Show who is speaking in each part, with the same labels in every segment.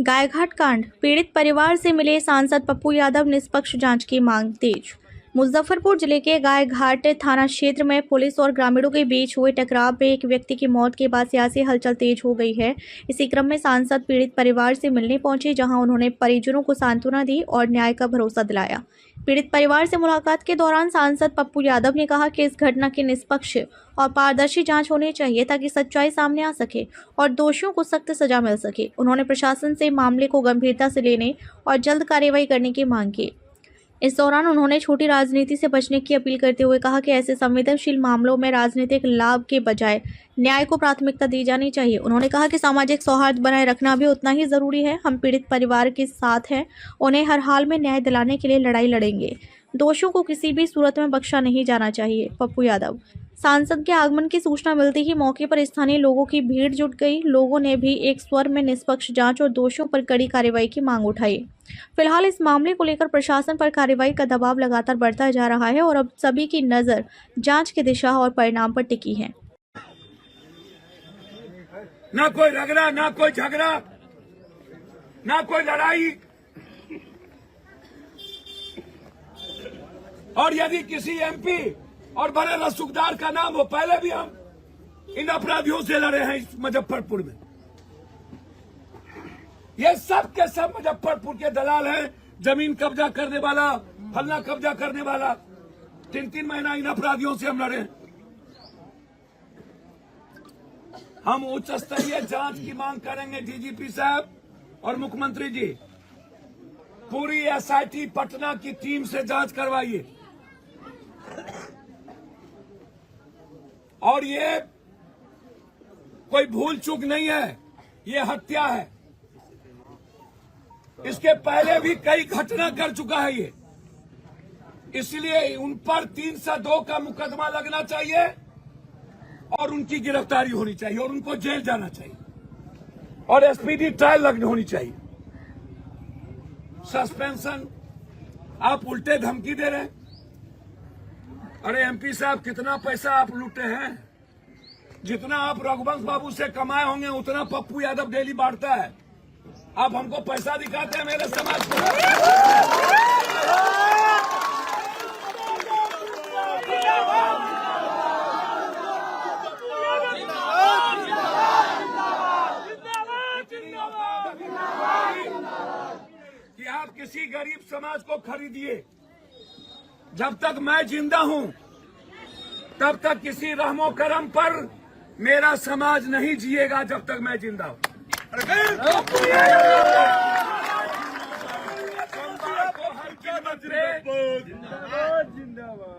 Speaker 1: गायघाट कांड, पीड़ित परिवार से मिले सांसद पप्पू यादव, निष्पक्ष जांच की मांग तेज। मुजफ्फरपुर जिले के गायघाट थाना क्षेत्र में पुलिस और ग्रामीणों के बीच हुए टकराव में एक व्यक्ति की मौत के बाद सियासी हलचल तेज हो गई है। इसी क्रम में सांसद पीड़ित परिवार से मिलने पहुंचे, जहां उन्होंने परिजनों को सांत्वना दी और न्याय का भरोसा दिलाया। पीड़ित परिवार से मुलाकात के दौरान सांसद पप्पू यादव ने कहा कि इस घटना की निष्पक्ष और पारदर्शी जांच होनी चाहिए ताकि सच्चाई सामने आ सके और दोषियों को सख्त सजा मिल सके। उन्होंने प्रशासन से मामले को गंभीरता से लेने और जल्द कार्रवाई करने की मांग की। इस दौरान उन्होंने छोटी राजनीति से बचने की अपील करते हुए कहा कि ऐसे संवेदनशील मामलों में राजनीतिक लाभ के बजाय न्याय को प्राथमिकता दी जानी चाहिए। उन्होंने कहा कि सामाजिक सौहार्द बनाए रखना भी उतना ही जरूरी है। हम पीड़ित परिवार के साथ हैं, उन्हें हर हाल में न्याय दिलाने के लिए लड़ाई लड़ेंगे। दोषियों को किसी भी सूरत में बख्शा नहीं जाना चाहिए। पप्पू यादव। सांसद के आगमन की सूचना मिलते ही मौके पर स्थानीय लोगों की भीड़ जुट गई। लोगों ने भी एक स्वर में निष्पक्ष जांच और दोषियों पर कड़ी कार्रवाई की मांग उठाई। फिलहाल इस मामले को लेकर प्रशासन पर कार्रवाई का दबाव लगातार बढ़ता जा रहा है और अब सभी की नजर जांच की दिशा और परिणाम पर टिकी है।
Speaker 2: ना कोई रगड़ा, ना कोई झगड़ा, ना कोई लड़ाई। और यदि किसी एमपी और बड़े रसूखदार का नाम हो, पहले भी हम इन अपराधियों से लड़े हैं इस मुजफ्फरपुर में। ये सब के सब मुजफ्फरपुर के दलाल हैं। जमीन कब्जा करने वाला, फलना कब्जा करने वाला, 3-3 महीना इन अपराधियों से हम लड़े हैं। हम उच्च स्तरीय जांच की मांग करेंगे डीजीपी साहब और मुख्यमंत्री जी। पूरी एसआईटी पटना की टीम से जांच करवाइए। और ये कोई भूल चूक नहीं है, ये हत्या है। इसके पहले भी कई घटना कर चुका है ये, इसलिए उन पर 302 का मुकदमा लगना चाहिए और उनकी गिरफ्तारी होनी चाहिए और उनको जेल जाना चाहिए और एसपीडी ट्रायल लगनी होनी चाहिए। सस्पेंशन आप उल्टे धमकी दे रहे हैं। अरे एमपी साहब, कितना पैसा आप लूटे हैं? जितना आप रघुवंश बाबू से कमाए होंगे उतना पप्पू यादव डेली बांटता है। आप हमको पैसा दिखाते हैं मेरे समाज को। कि आप किसी गरीब समाज को खरीदिए। जब तक मैं जिंदा हूं तब तक किसी रहमो करम पर मेरा समाज नहीं जिएगा। जब तक मैं जिंदा हूं,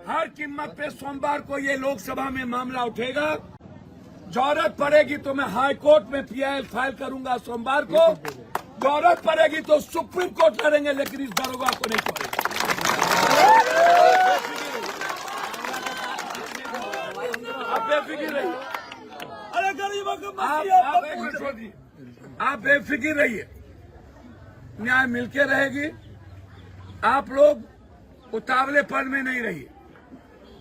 Speaker 2: हर कीमत पे सोमवार को ये लोकसभा में मामला उठेगा। जरूरत पड़ेगी तो मैं हाई कोर्ट में पीआईएल फाइल करूंगा सोमवार को। जरूरत पड़ेगी तो सुप्रीम कोर्ट लड़ेंगे, लेकिन इस दरोगा को नहीं छोड़ेंगे। आप बेफिक्र रहिए। अरे गरीबों को आप बेफिक्र रहिए। न्याय मिलके रहेगी। आप लोग उतावलेपन में नहीं रहिए।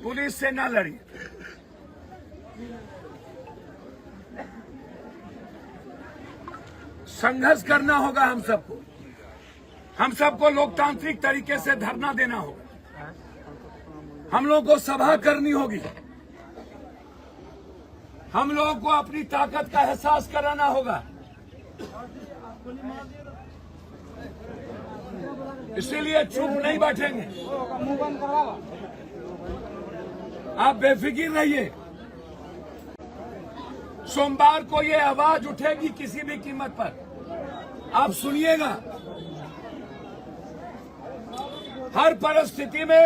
Speaker 2: पुलिस से ना लड़िए। संघर्ष करना होगा हम सबको। हम सबको लोकतांत्रिक तरीके से धरना देना होगा। हम लोगों को सभा करनी होगी। हम लोगों को अपनी ताकत का एहसास कराना होगा। इसीलिए चुप नहीं बैठेंगे। आप बेफिक्र रहिए। सोमवार को ये आवाज उठेगी किसी भी कीमत पर। आप सुनिएगा। हर परिस्थिति में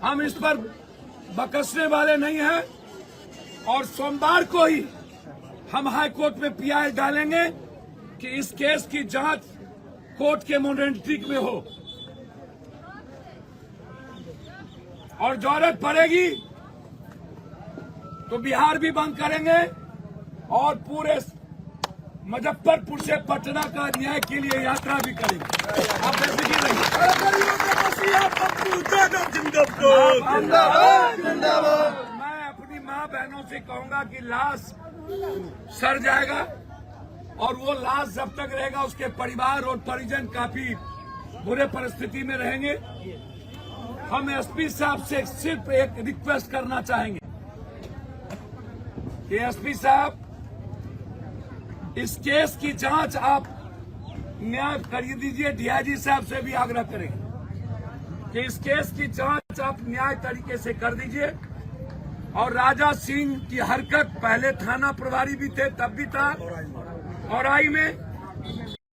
Speaker 2: हम इस पर बकसने वाले नहीं हैं और सोमवार को ही हम हाई कोर्ट में पीआई डालेंगे कि इस केस की जांच कोर्ट के मॉनिटरिंग में हो। और जरूरत पड़ेगी तो बिहार भी बंद करेंगे और पूरे मुजफ्फरपुर से पटना का न्याय के लिए यात्रा भी करेंगे। आप बेफिक्र मैं अपनी माँ बहनों से कहूंगा कि लाश सड़ जाएगा, और वो लाश जब तक रहेगा उसके परिवार और परिजन काफी बुरे परिस्थिति में रहेंगे। हम एसपी साहब से सिर्फ एक रिक्वेस्ट करना चाहेंगे कि एसपी साहब, इस केस की जांच आप न्याय कर दीजिए। डीआईजी साहब से भी आग्रह करेंगे कि इस केस की जांच आप न्याय तरीके से कर दीजिए। और राजा सिंह की हरकत, पहले थाना प्रभारी भी थे तब भी था, औराई में